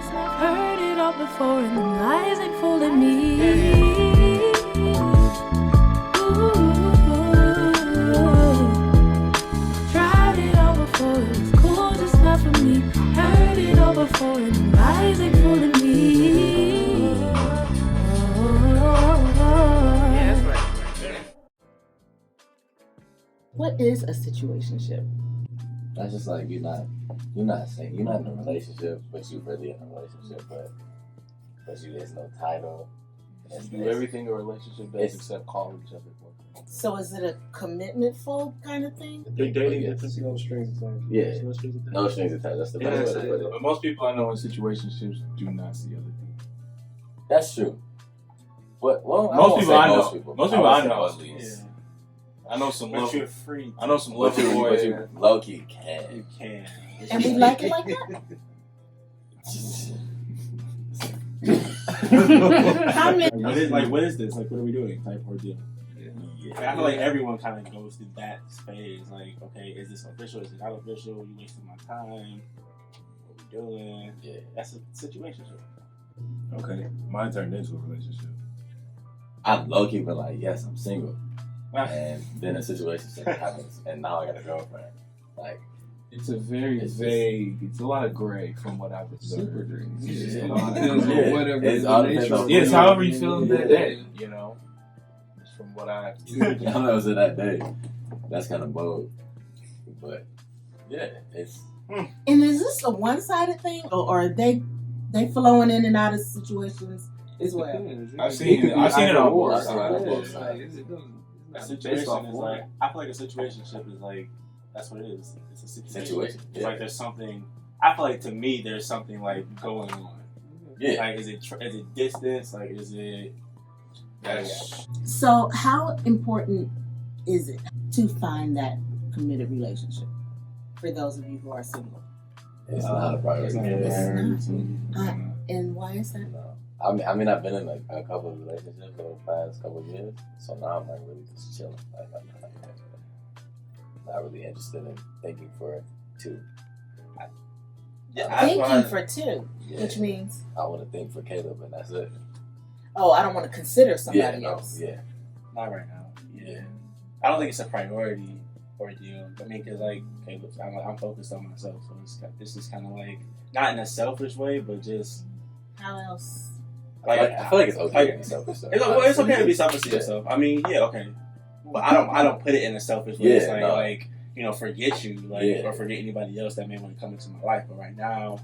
I've heard it all before, and the lies ain't fooling me. Ooh, tried it all before, it was cool, just not for me. Heard it all before, and the lies ain't fooling me. Yeah, that's right. What is a situationship? That's just like you're not saying you're not in a relationship, but you really in a relationship, but there's no title. You do everything a relationship does except call each other boyfriend. So is it a commitment-full kind of thing? Big dating, Yes. it's no strings attached. Yeah. No strings attached. No strings attached. That's the Yeah, best way that's to put it. But most people I know in situationships do not see other people. That's true. But well, Most people I know. Most people I would say know. most people. Yeah. I know some But love. you're free. I know some But lovely you boys. low key can. You can. And we like it like that? How many? What is this? Like, what are we doing? Type ordeal. Yeah. Like, I feel like everyone kind of goes through that phase. Like, okay, is this official? Is it not official? You wasting my time? What we doing? Yeah. That's a situation. Okay, mine turned into a relationship. I'm low key been like, yes, I'm single, and then a situation happens, and now I got a girlfriend. Like, It's a very vague. It's a lot of gray from what I've observed. Super dreams. It's Yeah. a lot of Yeah. whatever. It's the all nature depends on of- It's who however you you are. feeling that day. You know, it's from what I. I know it was that day. That's kind of bold, but yeah, it's And is this a one-sided thing, or are they flowing in and out of situations as well? I've seen it on both I've seen it on sides. both sides. A situation is like, I feel like a situationship is like, that's what it is. It's a situation. It's like there's something. I feel like to me there's something like going on. Yeah. Like is it distance? Like is it? So how important is it to find that committed relationship for those of you who are single? It's not a priority. It's not a priority. And why is that? No. I mean, I've been in a couple of relationships over the past couple of years, so now I'm like really just chilling. Like I'm not really interested in thinking for two. Thinking for two, Yeah. which means, I want to think for Caleb, and that's it. oh, I don't want to consider somebody Yeah, no, else. yeah, Not right now. yeah. I don't think it's a priority ordeal. I mean, because like, okay, look, I'm focused on myself, so this is kind of like not in a selfish way, but just How else? like I feel like it's okay to be selfish. Though. It's okay to be selfish to Yeah. yourself. I mean, yeah, okay, but I don't put it in a selfish way. It's Yeah, like no. like you know, forget you, like Yeah. or forget anybody else that may want to come into my life. But right now,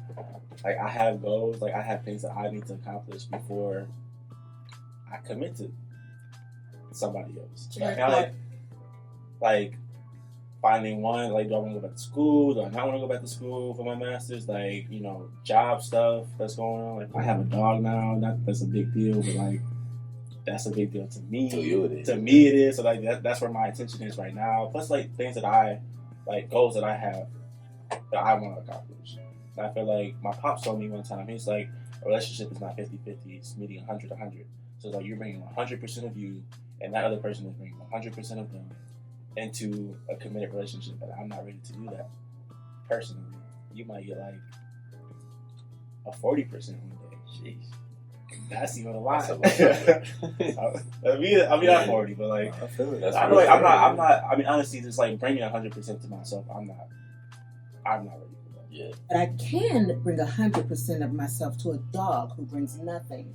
like I have goals, like I have things that I need to accomplish before I commit to somebody else. Like And what? like finding one, like do I want to go back to school? Do I not want to go back to school for my master's? Like, you know, job stuff that's going on. Like I have a dog now, not that that's a big deal, but like that's a big deal to me. To you, it is. To me it is. So like that's where my attention is right now. Plus like things that I like goals that I have that I want to accomplish. And I feel like my pops told me one time, he's like, a relationship is not 50-50, it's meeting 100-100. So it's like you're bringing 100% of you and that other person is bringing 100% of them into a committed relationship, and I'm not ready to do that personally. You might get like a 40% one day. Jeez, that's even a lot. That's I mean, not 40, but like I feel it. That's I feel like I'm not. I mean, honestly, just like bringing 100% to myself, I'm not ready for that. Yeah. But I can bring 100% of myself to a dog who brings nothing.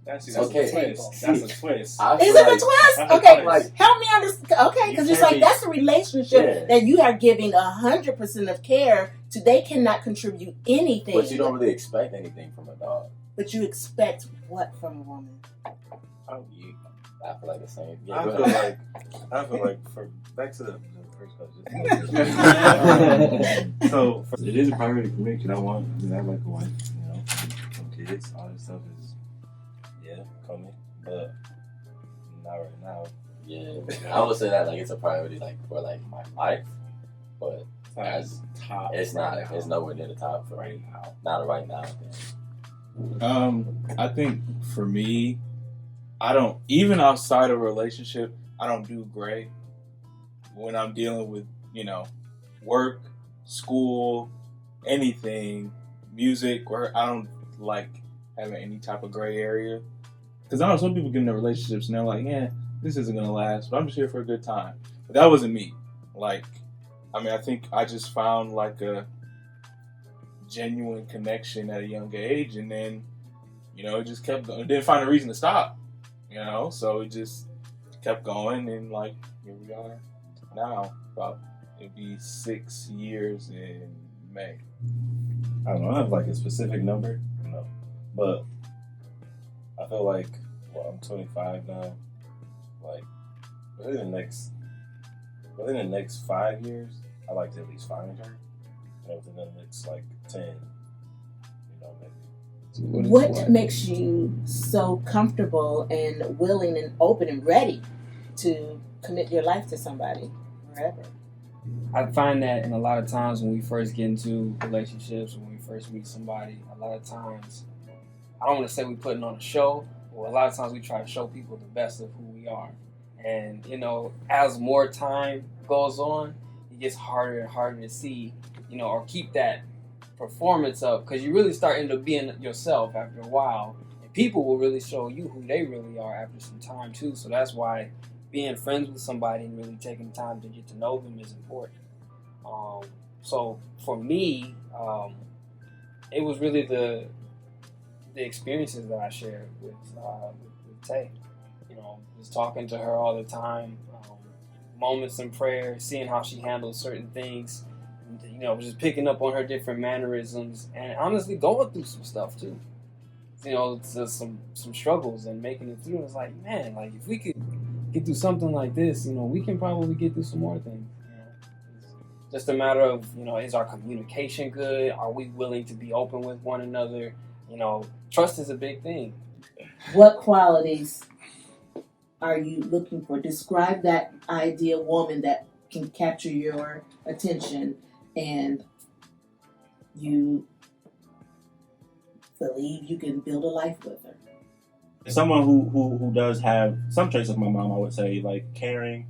That's Okay. a twist. That's a twist. I Is feel it like- a twist? That's a Okay, twist. help me understand. Okay, because You it's can't like be- that's a relationship Yeah. that you are giving 100% of care to. They cannot contribute anything, But you don't really expect anything from a dog. but you expect what from a woman? I feel like the same. Yeah, I go feel ahead. like for back to the first question. So it is a priority for me because I have like a wife, you know, some kids, all this stuff is coming, but not right now. Yeah, I would say that like it's a priority like for like my life, but It's not as top. it's right not. now. It's nowhere near the top for right me. now. Not right now. I think for me, I don't even outside of a relationship, I don't do gray when I'm dealing with, you know, work, school, anything, music, where I don't like having any type of gray area. Because I know some people get into relationships and they're like, yeah, this isn't going to last, but I'm just here for a good time. But that wasn't me. Like, I mean, I think I just found like a genuine connection at a young age, and then, you know, it just kept going. Didn't find a reason to stop, you know, so it just kept going, and like, here we are now. About, it'll be 6 years in May. I don't know. I don't have like a specific number, no, but I feel like, well, I'm 25 now. Like within the next 5 years, I like to at least find her. And within the next like 10, you know, maybe. What makes you so comfortable and willing and open and ready to commit your life to somebody forever? I find that in a lot of times when we first get into relationships, when we first meet somebody, a lot of times, I don't want to say we're putting on a show, but a lot of times we try to show people the best of who we are. And, you know, as more time goes on, it gets harder and harder to see, you know, or keep that performance up, because you really start into being yourself after a while. And people will really show you who they really are after some time, too. So that's why being friends with somebody and really taking time to get to know them is important. So for me, it was really the experiences that I shared with Tay. You know, just talking to her all the time, moments in prayer, seeing how she handles certain things, you know, just picking up on her different mannerisms, and honestly going through some stuff too. You know, some struggles and making it through. It's like, man, like if we could get through something like this, you know, we can probably get through some more things. You know, it's just a matter of, you know, is our communication good? Are we willing to be open with one another? You know, trust is a big thing. What qualities are you looking for? Describe that ideal woman that can capture your attention and you believe you can build a life with her. Someone who does have some traits of my mom, I would say, like caring.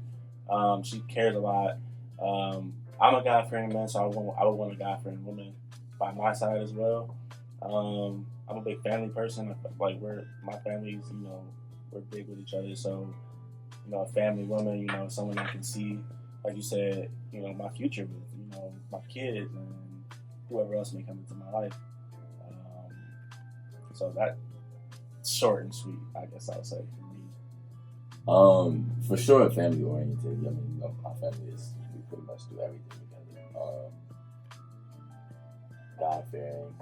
She cares a lot. I'm a God-fearing man, so I would want a God-fearing woman by my side as well. I'm a big family person. Like my family's, you know, we're big with each other. So, you know, a family woman, you know, someone I can see, like you said, you know, my future with, you know, my kids and whoever else may come into my life. So that short and sweet, I guess I would say for me. For sure, family oriented. I mean, you know, our family is, we pretty much do everything together. God fearing,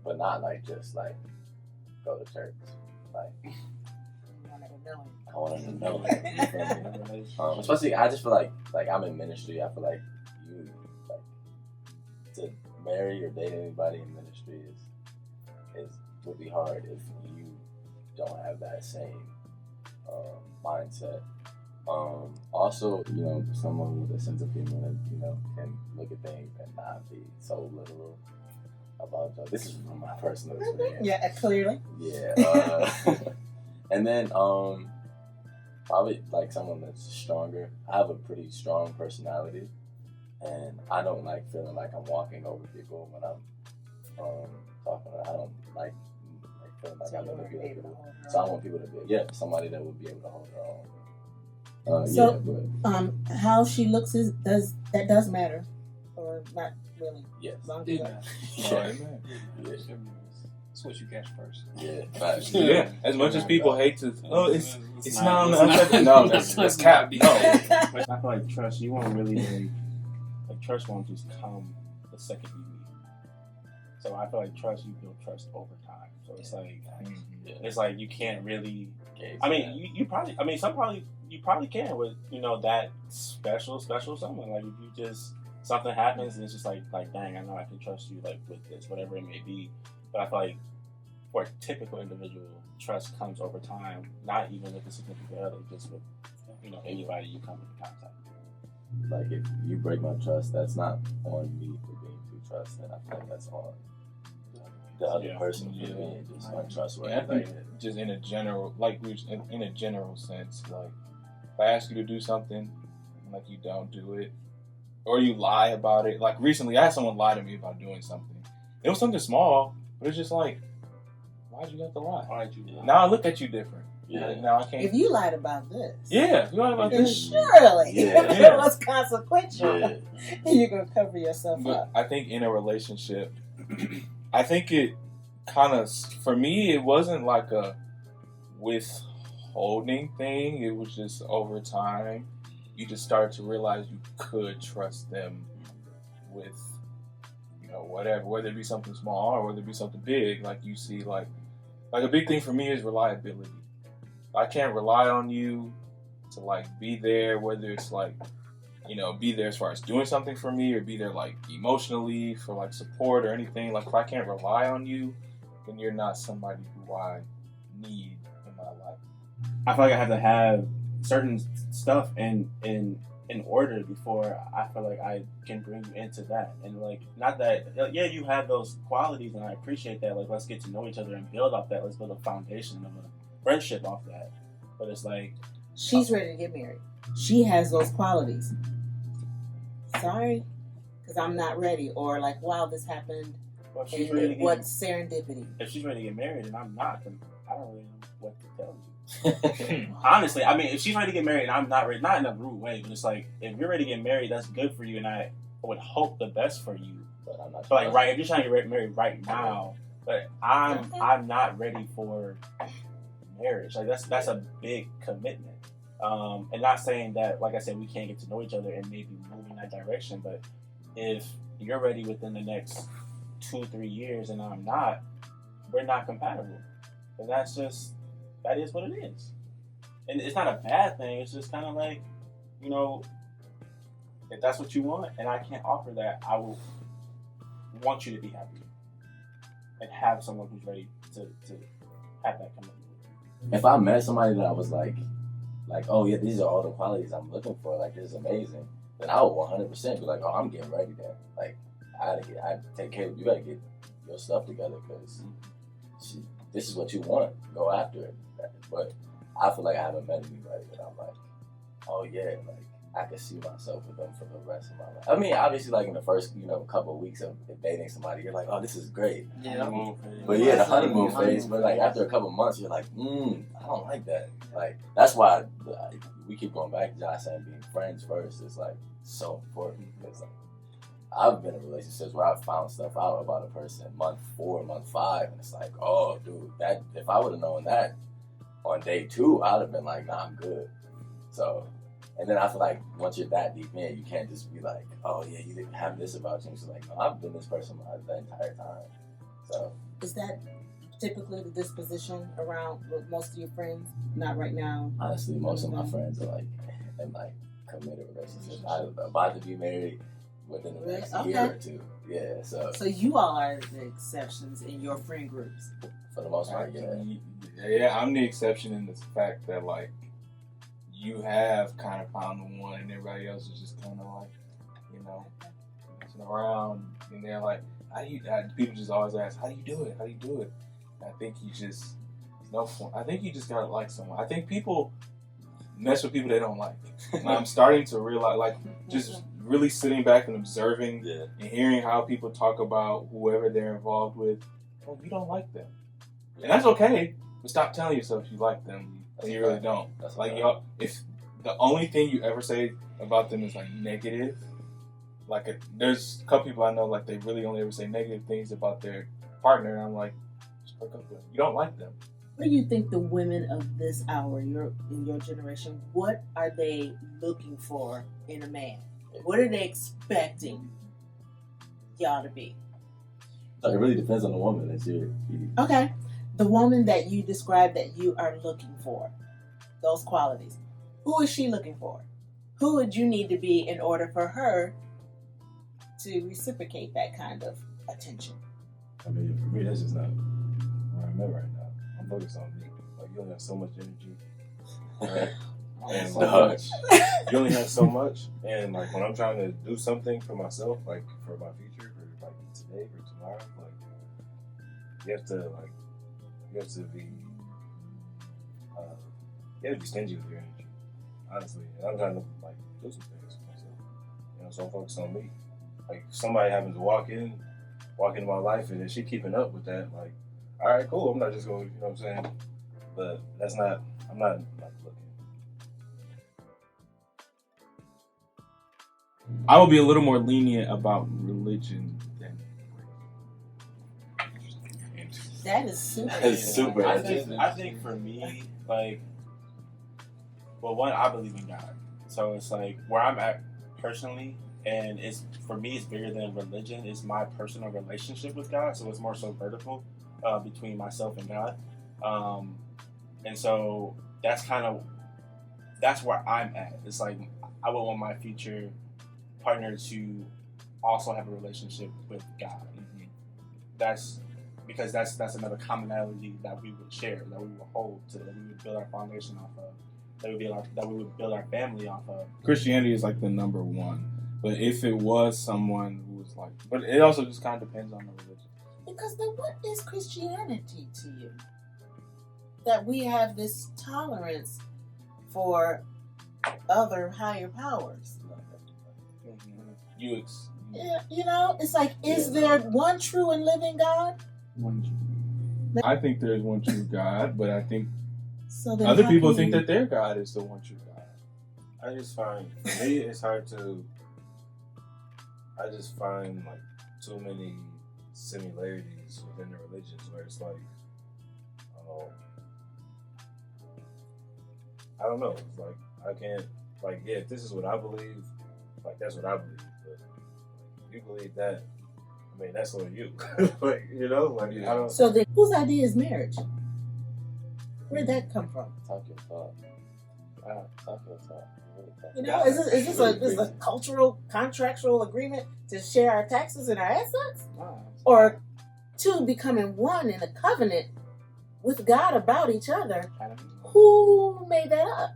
but not like just like go to church. Like I want to know. Especially, I just feel like I'm in ministry. I feel like you like to marry or date anybody in ministry would be hard if you don't have that same mindset. Also, you know, someone with a sense of humor that, you know, can look at things and not be so literal about them. This is from my personal experience. Yeah, clearly. Yeah. And then probably like someone that's stronger. I have a pretty strong personality, and I don't like feeling like I'm walking over people when I'm talking. I don't like feeling like I'm gonna be able to. So I want people to be somebody that would be able to hold their own. How she looks does matter, or not really? Yes. That's what you catch first. Yeah. Yeah. As much as people hate to, it's not. No, that's cap. No. I feel like trust. You won't really like trust won't just come the second you meet. So I feel like trust, you build trust over time. So it's like it's like you can't really. I mean, you probably. I mean, you probably can with, you know, that special someone. Like if you just something happens and it's just like dang, I know I can trust you like with this, whatever it may be. But I feel like for a typical individual, trust comes over time. Not even with a significant other, just with, you know, anybody you come into contact with. Like if you break my trust, that's not on me for being too trusting. I feel like that's on the other person for being just untrustworthy. I think just in a general, in a general sense, like if I ask you to do something, like you don't do it, or you lie about it. Like recently, I had someone lie to me about doing something. It was something small, But it's just like, why'd you have to lie? Why'd you lie? Now I look at you different. Yeah. Like, now I can't. If you lied about this, Yeah, you lied about then this. surely Yeah. if it was consequential, Yeah. you're gonna cover yourself But up. I think in a relationship, I think it kind of, for me, it wasn't like a withholding thing. It was just over time, you just started to realize you could trust them with, you know, whatever, whether it be something small or whether it be something big. Like you see, like a big thing for me is reliability. I can't rely on you to like be there, whether it's like, you know, be there as far as doing something for me or be there like emotionally for like support or anything. Like if I can't rely on you, then you're not somebody who I need in my life. I feel like I have to have certain stuff in order before I feel like I can bring you into that. And like, not that, yeah, you have those qualities and I appreciate that. Like, let's get to know each other and build off that. Let's build a foundation of a friendship off that. But it's like, She's ready to get married. She has those qualities. Sorry, because I'm not ready. Or like, wow, this happened. well, if she's And, ready to and get, what serendipity? if she's ready to get married and I'm not, then I don't really know what to tell you. Honestly, I mean, if she's ready to get married and I'm not ready, not in a rude way, but it's like, if you're ready to get married, that's good for you, and I would hope the best for you. But I'm not But like, right, if you're trying to get married right now, but I'm not ready for marriage. Like that's a big commitment. And not saying that, like I said, we can't get to know each other and maybe move in that direction. But if you're ready within the next 2-3 years and I'm not, we're not compatible. And that is what it is. And it's not a bad thing. It's just kind of like, you know, if that's what you want and I can't offer that, I will want you to be happy and have someone who's ready to have that commitment. If I met somebody that I was like, oh yeah, these are all the qualities I'm looking for, like this is amazing, then I would 100% be like, oh, I'm getting ready then. Like, I take care of you. Gotta get your stuff together because this is what you want. Go after it. But I feel like I haven't met anybody that I'm like, oh yeah, like I can see myself with them for the rest of my life. I mean, obviously, like in the first, couple of weeks of dating somebody, you're like, oh, this is great. Yeah. But yeah, the honeymoon phase. But like after a couple of months, you're like, I don't like that. Like that's why we keep going back to Josh saying being friends first is like so important because like I've been in relationships where I've found stuff out about a person month 4, month 5, and it's like, oh, dude, that if I would have known that on day 2, I'd have been like, nah, I'm good. So. And then I feel like once you're that deep in, you can't just be like, oh yeah, you didn't have this about you. It's like, no, I've been this person the entire time. So Is that typically the disposition around with most of your friends? Not right now. honestly, most of my friends are like in like committed relationships. I'm about to be married within the next year or 2. Yeah, so So you all are the exceptions in your friend groups. for the most part, yeah. Yeah, I'm the exception in the fact that like you have kind of found the one, and everybody else is just kind of like, messing around, and they're like, people just always ask, how do you do it? How do you do it? And I think I think you just gotta like someone. I think people mess with people they don't like. And I'm starting to realize, like, just really sitting back and observing Yeah. and hearing how people talk about whoever they're involved with. Well, you don't like them, and that's okay. But stop telling yourself you like them when you really don't. That's Like right. y'all, if the only thing you ever say about them is like negative, like there's a couple people I know like they really only ever say negative things about their partner, and I'm like, just break up with them. You don't like them. What do you think the women of this hour, in your generation, what are they looking for in a man? What are they expecting y'all to be? So it really depends on the woman. It's Okay. The woman that you described that you are looking for, those qualities. Who is she looking for? Who would you need to be in order for her to reciprocate that kind of attention? I mean, for me, that's just not where I'm at right now. I'm focused on me. Like, you only have so much energy. Right? And like, you only have so much. And like, when I'm trying to do something for myself, like for my future, for like today, for tomorrow, like, you have to be stingy with your energy, honestly. And I'm trying to like do some things for myself. So I'm focused on me. Like if somebody happens to walk in walking my life, and if she keeping up with that, like, all right, cool. I'm not just going, you know what I'm saying? But that's not. I'm not looking. I would be a little more lenient about religion than That is super. It's super I interesting. think for me, like, well, one, I believe in God, so it's like where I'm at personally, and it's for me, it's bigger than religion. It's my personal relationship with God, so it's more so vertical between myself and God, and so that's where I'm at. It's like I would want my future partner to also have a relationship with God. That's because that's another commonality that we would share, that we would hold to, that we would build our foundation off of, that we would build our family off of. Christianity is like the number one. But if it was someone who was like, but it also just kind of depends on the religion. Because then what is Christianity to you? That we have this tolerance for other higher powers. Yeah, you know, it's like, is there one true and living God? I think there's one true God, but I think So then other how people can think you- that their God is the one true God. I just find, for me, it's hard to. I just find like too many similarities within the religions where it's like, I don't know. It's like I can't, like, yeah, if this is what I believe, like that's what I believe. But if you believe that, I mean, that's on you. Like, you know, like I don't. So then whose idea is marriage? Where'd that come from? Talk your talk. Wow, talk your talk. Really talk. You know, is this a cultural, contractual agreement to share our taxes and our assets? Or two becoming one in a covenant with God about each other? Who made that up?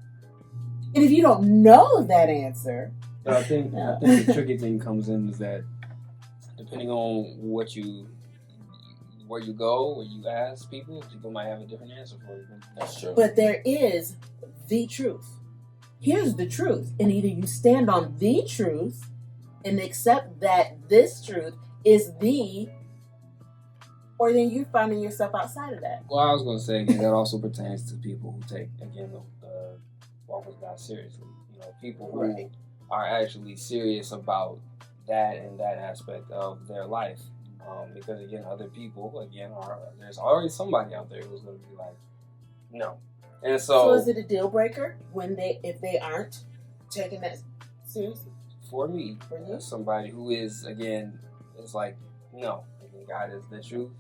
And if you don't know that answer, But I think the tricky thing comes in is that depending on where you go, where you ask people might have a different answer for you. That's true. but there is the truth. Here's the truth. And either you stand on the truth and accept that this truth is the, or then you're finding yourself outside of that. Well, I was going to say again, that also pertains to people who take again the walk with God seriously. You know, people who Right. are actually serious about that and that aspect of their life. Because again, other people there's already somebody out there who's going to be like, no. And So is it a deal breaker if they aren't taking that seriously? for me, For you? as somebody who is again, it's like, no, again, God is the truth.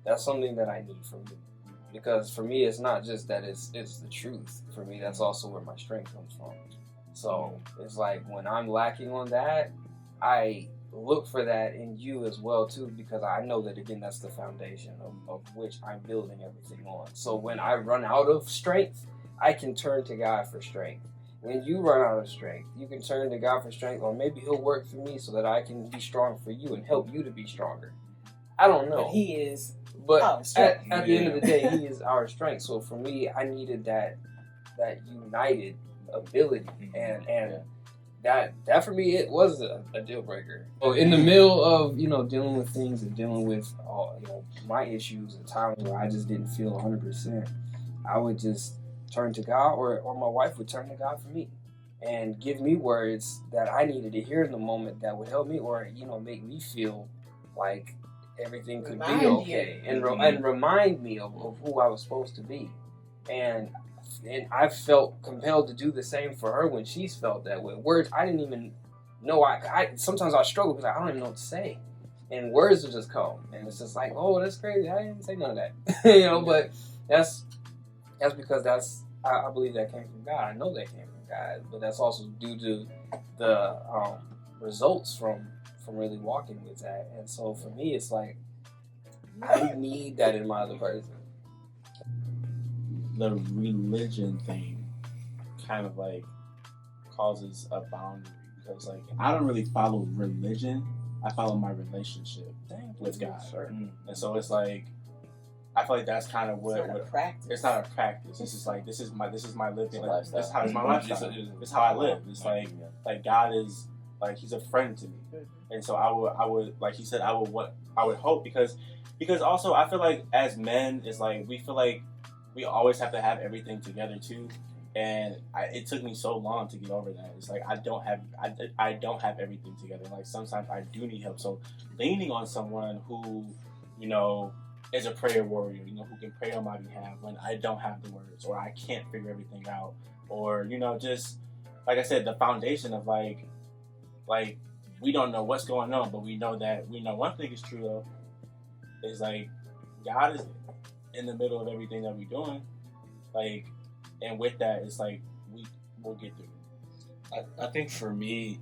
That's something that I need from you, because for me, it's not just that it's the truth. For me, that's also where my strength comes from. So it's like when I'm lacking on that, I look for that in you as well too, because I know that again, that's the foundation of which I'm building everything on. So when I run out of strength, I can turn to God for strength. When you run out of strength, you can turn to God for strength, or maybe He'll work through me so that I can be strong for you and help you to be stronger. I don't know. But he is. But our strength. at the end of the day, He is our strength. So for me, I needed that united ability, and that for me, it was a deal breaker. So in the middle of dealing with things and dealing with all my issues and times where I just didn't feel 100%, I would just turn to God, or my wife would turn to God for me and give me words that I needed to hear in the moment that would help me, or make me feel like everything could Remind be you. okay, and remind me of who I was supposed to be. And I felt compelled to do the same for her when she's felt that way. Words I didn't even know. I sometimes I struggle because I don't even know what to say, and words will just come, and it's just like, oh, that's crazy. I didn't say none of that, But that's because I believe that came from God. I know that came from God, but that's also due to the results from really walking with that. And so for me, it's like I need that in my other person. The religion thing kind of like causes a boundary, because like I don't really follow religion, I follow my relationship with God. And so it's like I feel like that's kind of It's not a practice. it's not a practice. It's just like this is my living. It's a Like, lifestyle. this is my lifestyle. This is how I live. It's like God is like he's a friend to me, and so I would like he said I would hope because also I feel like as men it's like we feel like we always have to have everything together too, and it took me so long to get over that. It's like I don't have everything together. Like sometimes I do need help. So leaning on someone who, you know, is a prayer warrior, you know, who can pray on my behalf when I don't have the words or I can't figure everything out, or you know, just like I said, the foundation of like we don't know what's going on, but we know one thing is true though, is like God is in the middle of everything that we're doing, like, and with that, it's like we'll get through it. I think for me,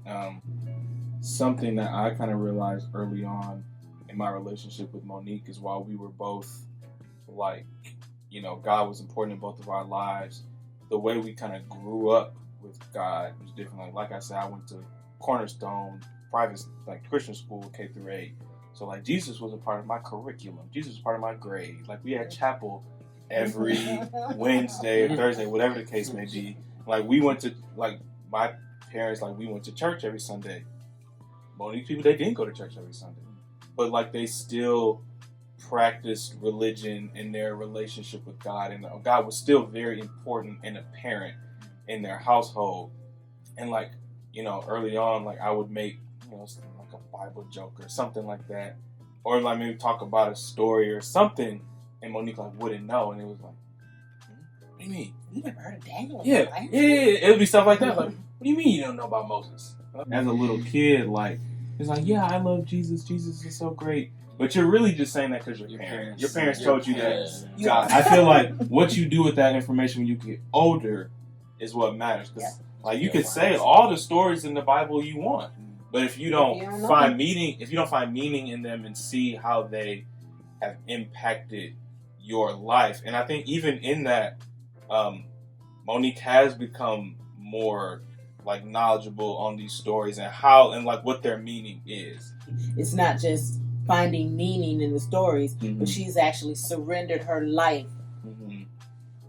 something that I kind of realized early on in my relationship with Monique is while we were both like, you know, God was important in both of our lives, the way we kind of grew up with God was different. Like I said, I went to Cornerstone private, like Christian school, K through 8. So like Jesus was a part of my curriculum. Jesus was part of my grade. Like we had chapel every Wednesday or Thursday, whatever the case may be. Like we went to, like my parents, like we went to church every Sunday. Monique people, they didn't go to church every Sunday. But like they still practiced religion in their relationship with God. And God was still very important and apparent in their household. And like, you know, early on, like I would make, you know, like a Bible joke or something like that, or like maybe talk about a story or something, and Monique like wouldn't know, and it was like, what do you mean? You never heard of Daniel? Yeah, it would be stuff like that. Like, what do you mean you don't know about Moses? As a little kid, like it's like, yeah, I love Jesus. Jesus is so great. But you're really just saying that because your parents told you that. God, I feel like what you do with that information when you get older is what matters. Because like you could say all the stories in the Bible you want, but if you don't find meaning in them and see how they have impacted your life, and I think even in that, Monique has become more like knowledgeable on these stories and how and like what their meaning is. It's not just finding meaning in the stories, but she's actually surrendered her life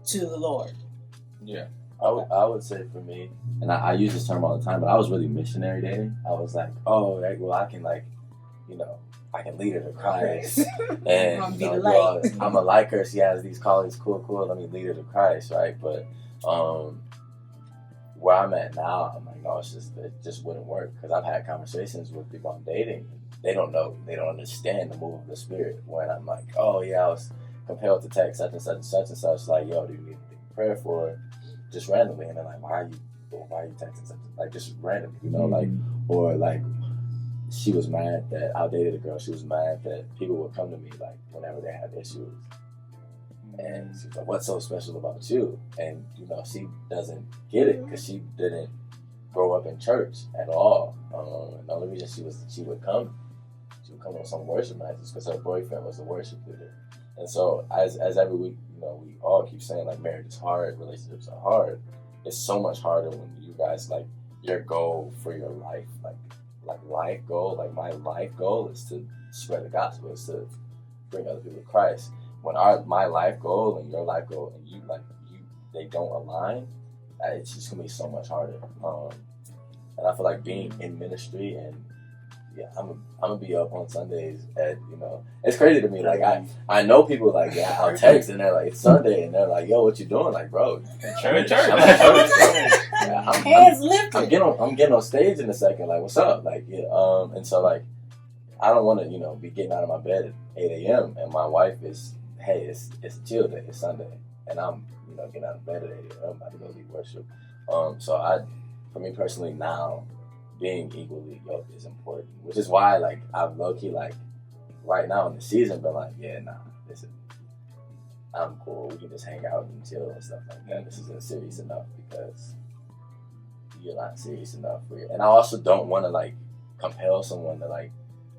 to the Lord. Yeah. I would say for me, and I use this term all the time, but I was really missionary dating. I was like, oh, like, well, I can like, you know, I can lead her to Christ, and you know, I'm gonna like her. She has these callings, cool. Let me lead her to Christ, right? But where I'm at now, I'm like, no, it just wouldn't work because I've had conversations with people I'm dating. They don't know, they don't understand the move of the Spirit. When I'm like, oh yeah, I was compelled to text such and such and such and such. Like, yo, do you need prayer for? Just randomly, and they're like, why are you texting such, like, just randomly, you know, like, or like, she was mad that I dated a girl. She was mad that people would come to me like whenever they had issues, and she was like, what's so special about you? And you know, she doesn't get it because she didn't grow up in church at all. And the only reason she would come on some worship nights is because her boyfriend was a worship leader. And so as every week, you know, we all keep saying like marriage is hard, relationships are hard. It's so much harder when you guys like your goal for your life, like life goal, like my life goal is to spread the gospel, is to bring other people to Christ. When my life goal and your life goal and they don't align, it's just gonna be so much harder. And I feel like being in ministry and yeah, I'm gonna be up on Sundays at, you know, it's crazy to me. Like I know people like, yeah, I'll text and they're like, it's Sunday, and they're like, yo, what you doing? Like, bro, church. I'm at church. Hands lifted. I'm getting on stage in a second. Like, what's up? Like, yeah. And so like, I don't want to, you know, be getting out of my bed at 8 a.m. and my wife is, hey, it's a chill day, it's Sunday, and I'm, you know, getting out of bed at 8 a.m. I'm about to go lead worship. So for me personally now, being equally yoked is important, which is why like I've low-key like right now in the season been like, yeah, nah, listen, I'm cool, we can just hang out and chill and stuff like that. This isn't serious enough because you're not serious enough for you. And I also don't want to like compel someone to like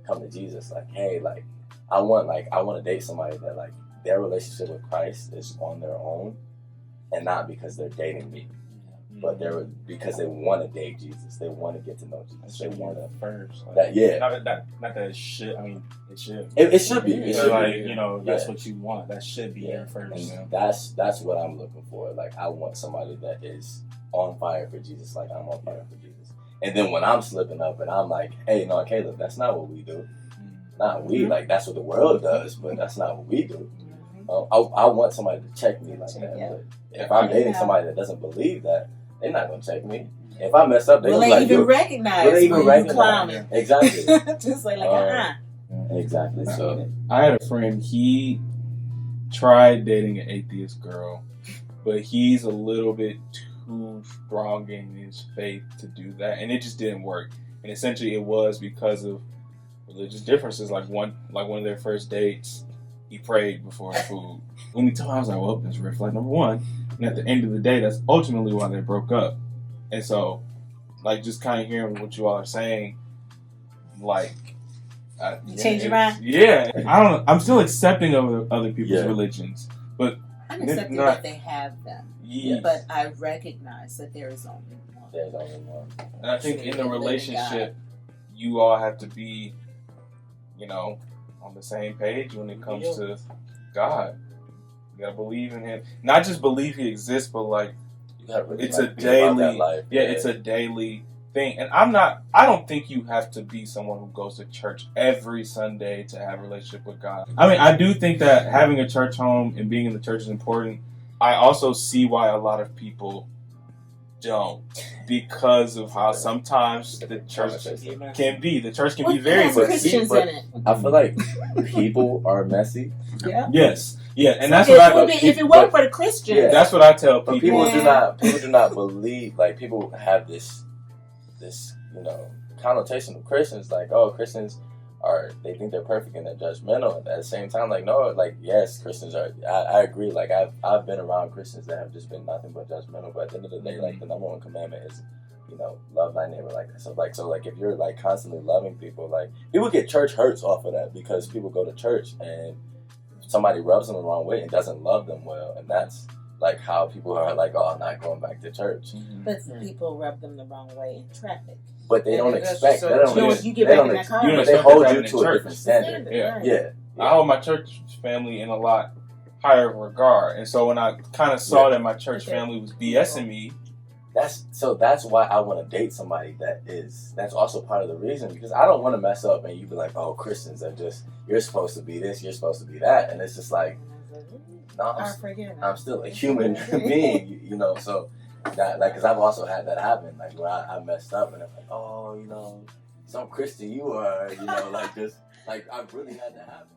come to Jesus. Like, hey, like I want to date somebody that like their relationship with Christ is on their own and not because they're dating me. But because they want to date Jesus, they want to get to know Jesus. They want to first. Like, that, yeah. Not that it should. I mean, it should. It should be. It should like, be. You know, that's what you want. That should be your first. And you know? That's what I'm looking for. Like, I want somebody that is on fire for Jesus, like I'm on fire for Jesus. And then when I'm slipping up and I'm like, hey, no, Caleb, that's not what we do. Not we, like that's what the world does, but that's not what we do. I want somebody to check me like that. Yeah. But if I'm dating somebody that doesn't believe that, they're not gonna check me. If I mess up, Will be they like, even "Yo," recognize will they even when you recognize? clowning? Exactly. Just like Exactly. So I had a friend, he tried dating an atheist girl, but he's a little bit too strong in his faith to do that, and it just didn't work. And essentially it was because of religious differences. Like one of their first dates, he prayed before food. When he told me, I was like, well, that's red flag number one. And at the end of the day, that's ultimately why they broke up. And so, like, just kind of hearing what you all are saying, like, change your mind? Yeah, I don't know. I'm still accepting of other people's religions, but I'm accepting not- that they have them, yes. but I recognize that there is only one. there's only one. And I think in a relationship, you all have to be, on the same page when it comes to God. You gotta believe in Him. Not just believe He exists, but like You gotta really it's like, a be about that daily. life. Yeah, it's a daily thing. And I don't think you have to be someone who goes to church every Sunday to have a relationship with God. I mean, I do think that having a church home and being in the church is important. I also see why a lot of people don't, because of how sometimes the church can be. The church can be very has messy. Christians in it. I feel like people are messy. Yeah. Yes, yeah, and that's if, what if it weren't for the Christians, Yeah. that's what I tell But people. people do not believe, like, people have this connotation of Christians, like, oh, Christians they think they're perfect and they're judgmental. And at the same time, like, no, like, yes, Christians are, I agree, like, I've been around Christians that have just been nothing but judgmental, but at the end of the day, like, the number one commandment is, love thy neighbor like that. So if you're, like, constantly loving people, like, people get church hurts off of that because people go to church and somebody rubs them the wrong way and doesn't love them well, and that's like how people are like, oh, I'm not going back to church. but people rub them the wrong way in traffic. But they don't expect. so- They don't. if you get they back don't in that ex- car, You don't but they expect hold that you in to a church. different standard. Yeah. Yeah. I hold my church family in a lot higher regard, and so when I kind of saw that my church family was BSing me, That's why I want to date somebody that's also part of the reason, because I don't want to mess up and you be like, oh, Christians are just, you're supposed to be this, you're supposed to be that, and it's just like, no, I'm still a human being, so that, like, because I've also had that happen, like, where I messed up and I'm like, oh, some Christian you are, like this, like, I've really had that happen.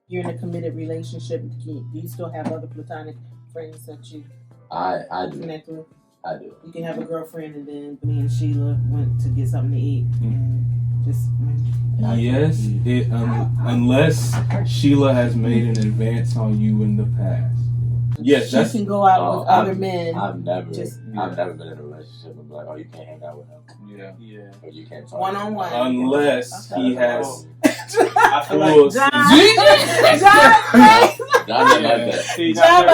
You're in a committed relationship. Do you still have other platonic friends that you I do. connect with? I do. You can have a girlfriend, and then me and Sheila went to get something to eat, and just yes, unless Sheila has made an advance on you in the past. Yes, she can go out with other men. I've never Yeah. been in a relationship and be like, oh, you can't hang out with him, Yeah. or you can't talk One-on-one. Unless he has I feel like full John, John like that. See, John,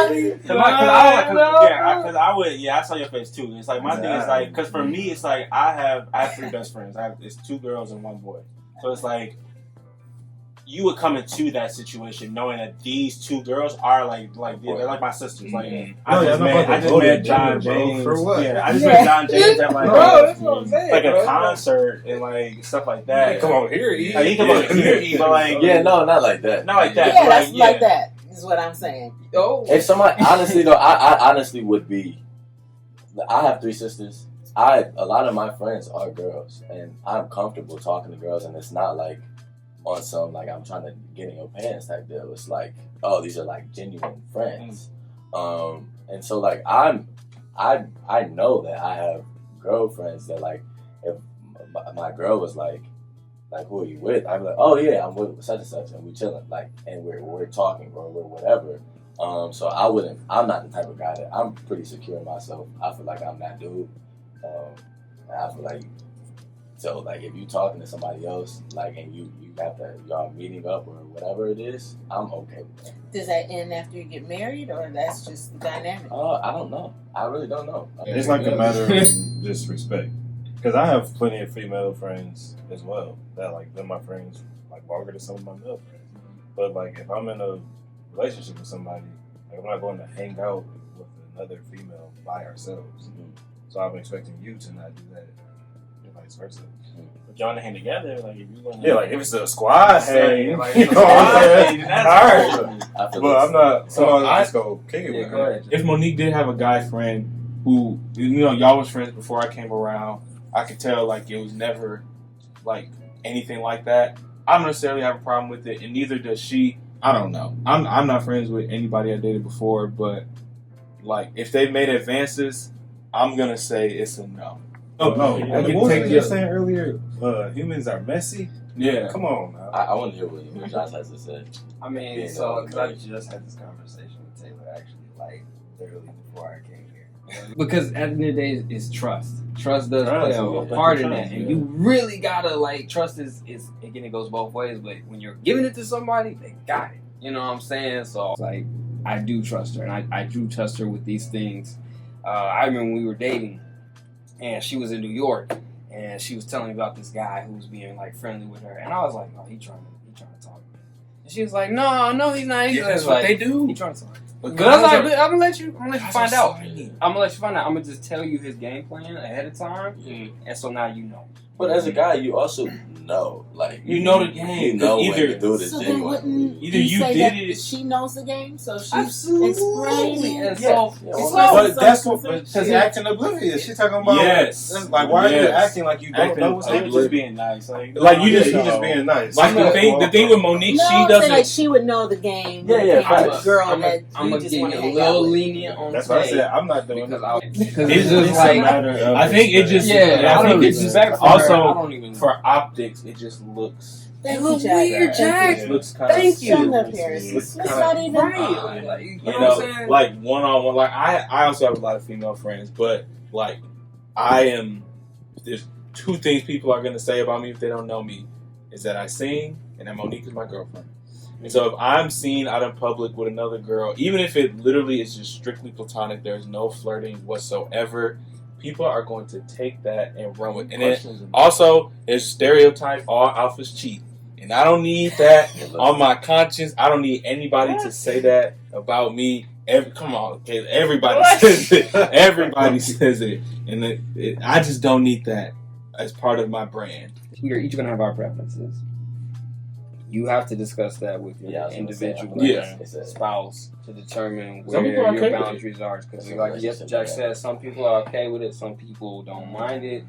I saw your face too. It's like my thing is like, because for me, it's like I have 3 best friends. It's 2 girls and 1 boy. So it's like you would come into that situation knowing that these 2 girls are like they're like my sisters. Like I just met John James. For what? Yeah, I just met John James at like That's what I'm saying, like bro. a concert and like stuff like that. Come on here, eat. Like, he come over here, but like Yeah, no, not like that. not like that. yeah, but that's like, like that. Is what I'm saying. Oh. If somebody, honestly though, I honestly would be. I have 3 sisters. A lot of my friends are girls, and I'm comfortable talking to girls, and it's not like on some like I'm trying to get in your pants type deal. It's like, oh, these are like genuine friends, and so like I know that I have girlfriends that, like, if my girl was like, who are you with? I'd be like, oh yeah, I'm with such and such, and we chilling, like, and we're talking or we're whatever. So I'm not the type of guy that, I'm pretty secure in myself. I feel like I'm that dude. I feel like, so like if you talking to somebody else, like, and y'all meeting up or whatever it is, I'm okay with that. Does that end after you get married, or that's just the dynamic? I don't know. I really don't know. It's like a matter of just respect. Because I have plenty of female friends as well that, like, they're my friends like longer than some of my male friends. But like if I'm in a relationship with somebody, like, I'm not going to hang out with another female by ourselves. So I'm expecting you to not do that, and vice versa. But y'all hang together, like if you want. Yeah, like if it's a squad hang, Like, you know what I'm saying? that's Alright. I feel But I'm not. So So I I- just go kick it Yeah, with go her. ahead. If Monique did have a guy friend who, y'all was friends before I came around, I could tell like it was never like anything like that. I don't necessarily have a problem with it, and neither does she. I don't know. I'm not friends with anybody I dated before, but like if they made advances, I'm gonna say it's a no. Oh no! I What can was take it you your- were saying earlier? Humans are messy. Yeah. Come on now. I want to hear what Josh has to say. I mean, Yeah, so no, because I just had this conversation with Taylor actually, like literally before I came here. because at the end of the day, it's trust. Trust does Trust, play a yeah. part in Trust, that, and yeah. you really gotta like trust is again it goes both ways. But when you're giving it to somebody, they got it. You know what I'm saying? So it's like I do trust her, and I do trust her with these things. I remember when we were dating, and she was in New York, and she was telling me about this guy who was being like friendly with her, and I was like, "Oh, he trying to talk to me." And she was like, "No, he's not." He's That's just what like, they do. He trying to talk. But But I was guys like, I'm gonna let you find out. slimy. I'm gonna let you find out. I'm gonna just tell you his game plan ahead of time, and so now you know. But as a guy, you also know, like You know the game. You know when Either- to do this So then genuine. wouldn't Either you you say did that it- she knows the game, so she's Absolutely. explaining. And Yeah. so, Yeah, so- well, But that's what. But she's Yeah. acting oblivious. She's talking about. Yes. That's like, why are you Yes. acting like you don't Acting know what's They were happening? just being nice. Like you Yeah, just you just being nice. like the thing with Monique, No, she I'm saying doesn't. like she would know the game. Yeah, when it yeah, came to facts. the girl I'm that gonna you get just you want to a hang little out with. lenient on That's what I tape said. I'm not doing because it. It's just a like matter of I think it just respect. yeah, I I think don't it's just respect for also her. I don't even for optics, it just looks Thank look you, Jack. weird, Thank Jack. you. looks kind of Thank you. Shut up, Harris. It's It's kinda- not even right. Like, you know you what I'm know, saying? like one on one. Like I also have a lot of female friends, but like there's two things people are gonna say about me if they don't know me, is that I sing and that Monique is my girlfriend. And so if I'm seen out in public with another girl, even if it literally is just strictly platonic, there's no flirting whatsoever, people are going to take that and run with it. And then also, there's stereotype, all alphas cheat. And I don't need that on my conscience. I don't need anybody to say that about me. Come on, okay, everybody says it. Everybody says it. And I just don't need that as part of my brand. We're each gonna have our preferences. You have to discuss that with your Yeah, I was gonna say, I individual feel Yeah. like it's a- spouse to determine Some where people are your okay with it. boundaries are. Because, That's a like relationship, Jack yeah. said, some people are okay with it. Some people don't mind it.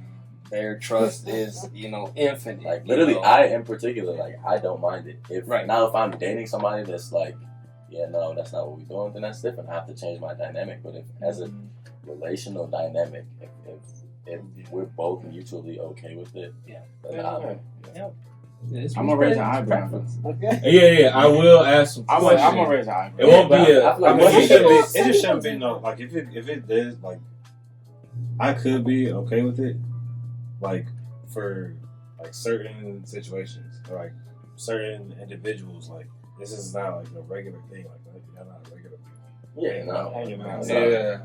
Their trust is, infinite. Like literally, I in particular, like I don't mind it. If Right. now, if I'm dating somebody that's like, yeah, no, that's not what we're doing, then that's different. I have to change my dynamic. But if as a relational dynamic, if we're both mutually okay with it, Yeah. then I'm, I'm gonna raise an eyebrow. Yeah, I will ask some I'm questions. gonna raise an eyebrow. It won't be but a. I feel like I mean, most it people- just shouldn't be no. Like if it is like, I could be okay with it, like for like certain situations, or like certain individuals. Like this is not like a regular thing. Like you're not a regular. yeah, no, Hanging out. Yeah.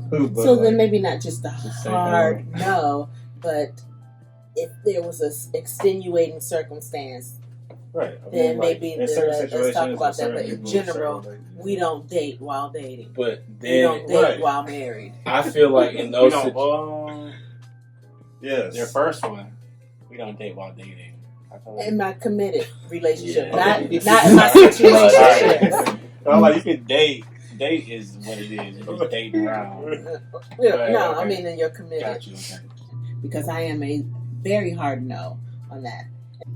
But, So then like, maybe not just a Just say hard no, but if there was a extenuating circumstance, right. I then like, maybe in certain let's talk situations, about with that. But certain in people, general, certain, we don't date while dating. But We then don't date right. while married. I feel like in We those don't. situations, Yes. Your first one, we don't date while dating. I feel like In my committed relationship, Yeah. not Okay. not in my situation. I'm like, you can date. Date is what it is. You just date around. Yeah, no, okay. I mean in your committed. Got you. Okay. Because I am a very hard no on that.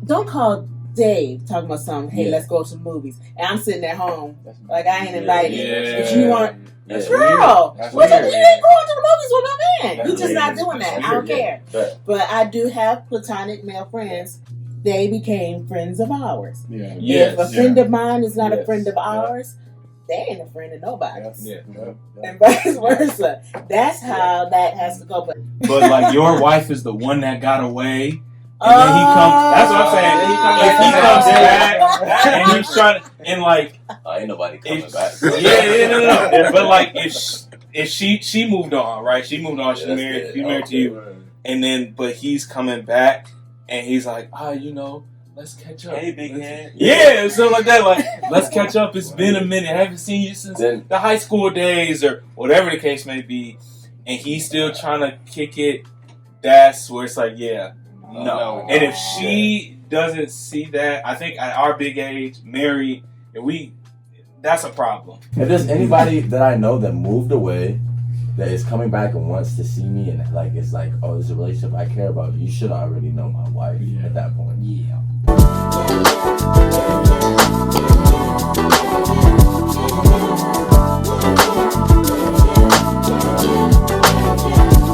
Don't call Dave talking about something. Hey, Yeah. let's go to the movies, and I'm sitting at home That's, like I ain't invited. Yeah. If you want, That's girl, That's what weird. you ain't going to the movies with my man. That's You just not weird. doing that. That's I don't weird, care. But But I do have platonic male friends. They became friends of ours. Yeah. yes, If a friend of mine is not a Yes. friend of Yeah. ours, they ain't a friend of nobody. yeah. And vice versa. That's how that has to go. But But like your wife is the one that got away, and then he comes. That's what I'm saying. If he comes back and he's trying to, and like, ain't nobody coming if, back. yeah, no. But like, if she moved on, right? She moved on. She Yeah, that's married. good. She's married to you, and then but he's coming back, and he's like, let's catch up. Hey, big head. Yeah, so like that, like let's catch up. It's been a minute. I haven't seen you since Then the high school days or whatever the case may be. and he's still trying to kick it, that's where it's like, yeah, no. And if she doesn't see that, I think at our big age, married, that's a problem. If there's anybody that I know that moved away, that is coming back and wants to see me, and like it's like, oh, this is a relationship I care about, you should already know my wife at that point. Yeah.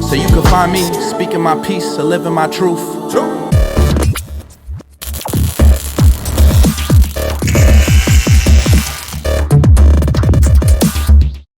So you can find me speaking my peace or living my truth.